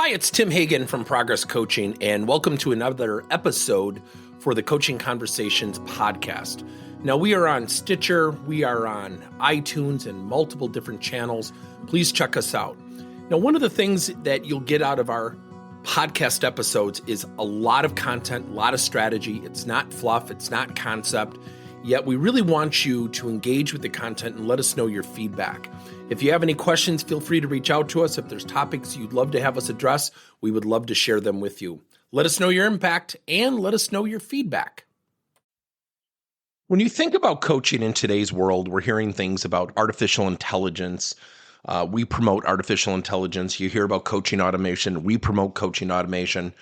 Hi, it's Tim Hagen from Progress Coaching, and welcome to another episode for the Coaching Conversations podcast. Now, we are on Stitcher, we are on iTunes, and multiple different channels. Please check us out. Now, one of the things that you'll get out of our podcast episodes is a lot of content, a lot of strategy. It's not fluff, it's not concept, yet we really want you to engage with the content and let us know your feedback. If you have any questions, feel free to reach out to us. If there's topics you'd love to have us address, we would love to share them with you. Let us know your impact and let us know your feedback. When you think about coaching in today's world, we're hearing things about artificial intelligence. We promote artificial intelligence. You hear about coaching automation. We promote coaching automation.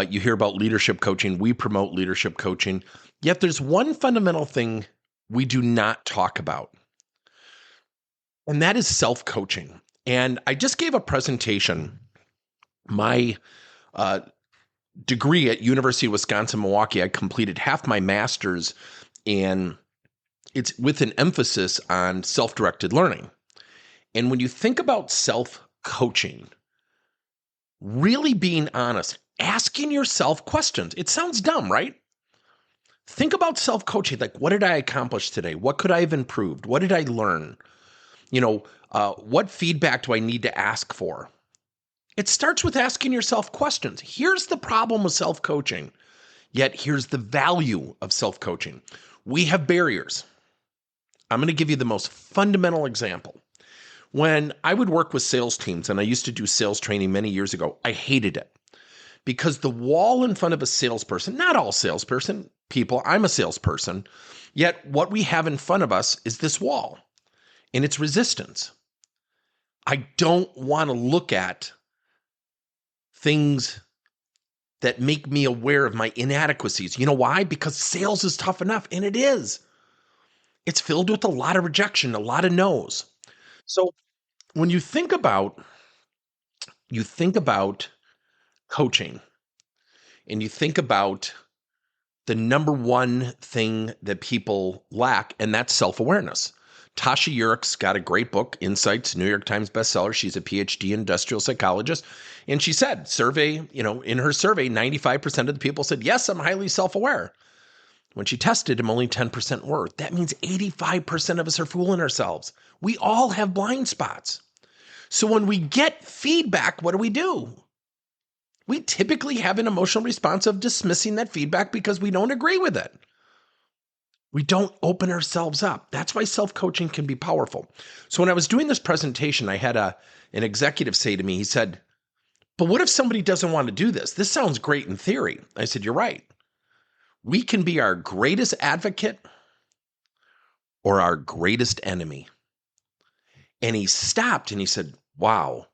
You hear about leadership coaching. We promote leadership coaching. Yet there's one fundamental thing we do not talk about. And that is self-coaching. And I just gave a presentation. My degree at University of Wisconsin-Milwaukee, I completed half my master's, and it's with an emphasis on self-directed learning. And when you think about self-coaching, really being honest, asking yourself questions. It sounds dumb, right? Think about self-coaching. Like, what did I accomplish today? What could I have improved? What did I learn? What feedback do I need to ask for? It starts with asking yourself questions. Here's the problem with self-coaching, yet here's the value of self-coaching. We have barriers. I'm going to give you the most fundamental example. When I would work with sales teams, and I used to do sales training many years ago, I hated it because the wall in front of a salesperson, not all salesperson people, I'm a salesperson, yet what we have in front of us is this wall. And it's resistance. I don't want to look at things that make me aware of my inadequacies. You know why? Because sales is tough enough, and it is. It's filled with a lot of rejection, a lot of no's. So when you think about coaching, and you think about the number one thing that people lack, and that's self-awareness. Tasha Yerkes got a great book, Insights, New York Times bestseller. She's a PhD industrial psychologist. And she said, in her survey, 95% of the people said, yes, I'm highly self-aware. When she tested them, only 10% were. That means 85% of us are fooling ourselves. We all have blind spots. So when we get feedback, what do? We typically have an emotional response of dismissing that feedback because we don't agree with it. We don't open ourselves up. That's why self-coaching can be powerful. So when I was doing this presentation, I had an executive say to me, he said, but what if somebody doesn't want to do this? This sounds great in theory. I said, you're right. We can be our greatest advocate or our greatest enemy. And he stopped and he said, wow,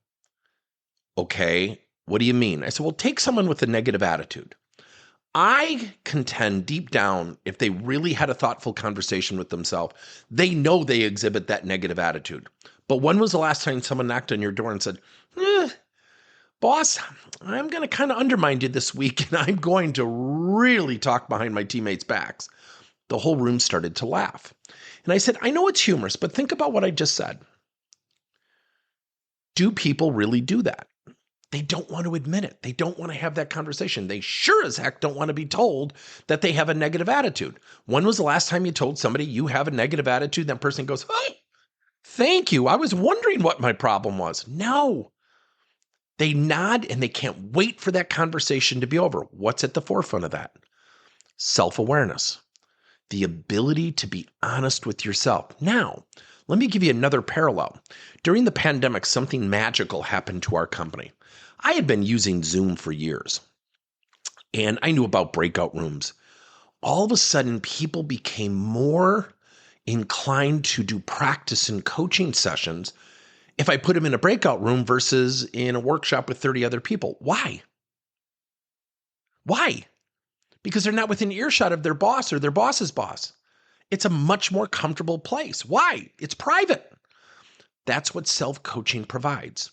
okay, what do you mean? I said, well, take someone with a negative attitude. I contend deep down, if they really had a thoughtful conversation with themselves, they know they exhibit that negative attitude. But when was the last time someone knocked on your door and said, boss, I'm going to kind of undermine you this week, and I'm going to really talk behind my teammates' backs? The whole room started to laugh. And I said, I know it's humorous, but think about what I just said. Do people really do that? They don't want to admit it. They don't want to have that conversation. They sure as heck don't want to be told that they have a negative attitude. When was the last time you told somebody you have a negative attitude? That person goes, oh, thank you. I was wondering what my problem was. No. They nod and they can't wait for that conversation to be over. What's at the forefront of that? Self-awareness. The ability to be honest with yourself. Now, let me give you another parallel. During the pandemic, something magical happened to our company. I had been using Zoom for years, and I knew about breakout rooms. All of a sudden, people became more inclined to do practice and coaching sessions if I put them in a breakout room versus in a workshop with 30 other people. Why? Because they're not within earshot of their boss or their boss's boss. It's a much more comfortable place. Why? It's private. That's what self-coaching provides.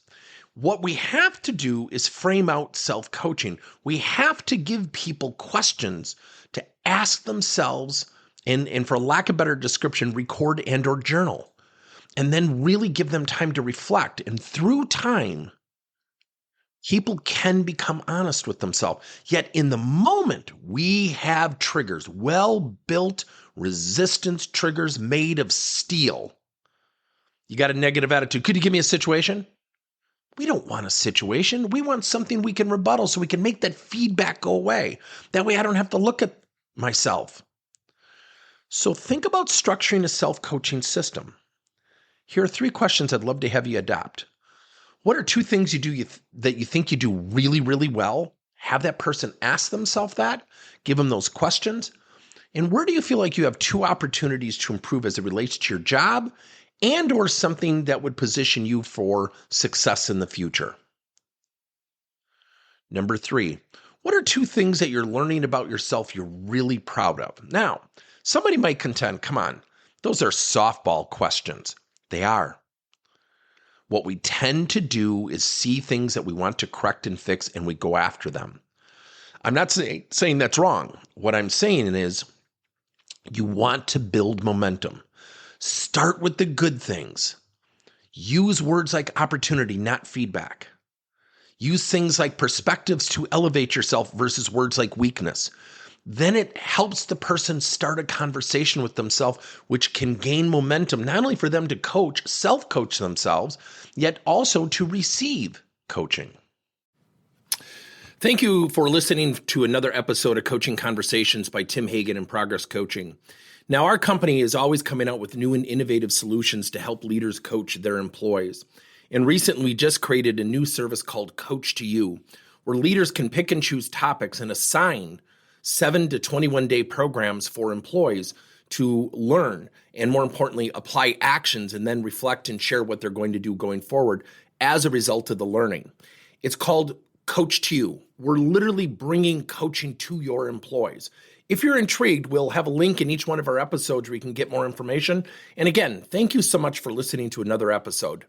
What we have to do is frame out self-coaching. We have to give people questions to ask themselves and for lack of better description, record and or journal. And then really give them time to reflect. And through time, People can become honest with themselves. Yet in the moment, we have triggers, well-built resistance triggers made of steel. You got a negative attitude. Could you give me a situation? We don't want a situation. We want something we can rebuttal so we can make that feedback go away. That way I don't have to look at myself. So think about structuring a self-coaching system. Here are 3 questions I'd love to have you adopt. What are 2 things you do that you think you do really, really well? Have that person ask themselves that. Give them those questions. And where do you feel like you have 2 opportunities to improve as it relates to your job and or something that would position you for success in the future? Number 3, what are 2 things that you're learning about yourself you're really proud of? Now, somebody might contend, come on, those are softball questions. They are. What we tend to do is see things that we want to correct and fix, and we go after them. I'm not saying that's wrong. What I'm saying is you want to build momentum. Start with the good things. Use words like opportunity, not feedback. Use things like perspectives to elevate yourself versus words like weakness. Then it helps the person start a conversation with themselves, which can gain momentum, not only for them to coach, self-coach themselves, yet also to receive coaching. Thank you for listening to another episode of Coaching Conversations by Tim Hagen and Progress Coaching. Now, our company is always coming out with new and innovative solutions to help leaders coach their employees. And recently, we just created a new service called Coach to You, where leaders can pick and choose topics and assign 7 to 21 day programs for employees to learn and, more importantly, apply actions and then reflect and share what they're going to do going forward as a result of the learning. It's called Coach to You. We're literally bringing coaching to your employees. If you're intrigued, we'll have a link in each one of our episodes where you can get more information. And again, thank you so much for listening to another episode.